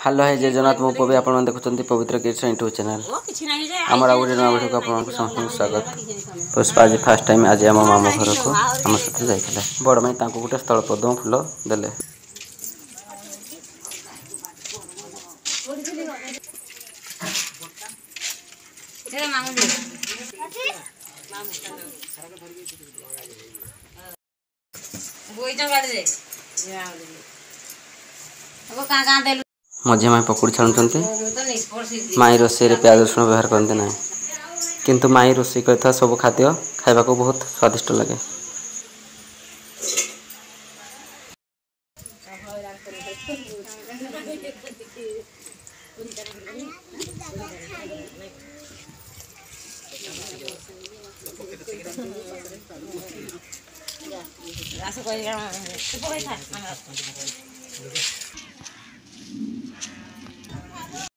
Hello है जय जगन्नाथ मो पवी आपण देखुं पवित्र गिरीश यूट्यूब चैनल आम आ गोटे नवा वीडियो को आप समस्त स्वागत। पुष्पा आज फास्ट टाइम आज आम मामा घर को आम सहित जाइए बड़ माई गोटे स्थल पद्म फूल देले। मझे माई पकुड़ी छाणुंट माई रोषे प्याज रसुण व्यवहार करते ना किंतु माई रोषे कर सब खाद्य खावा को बहुत स्वादिष्ट लगे।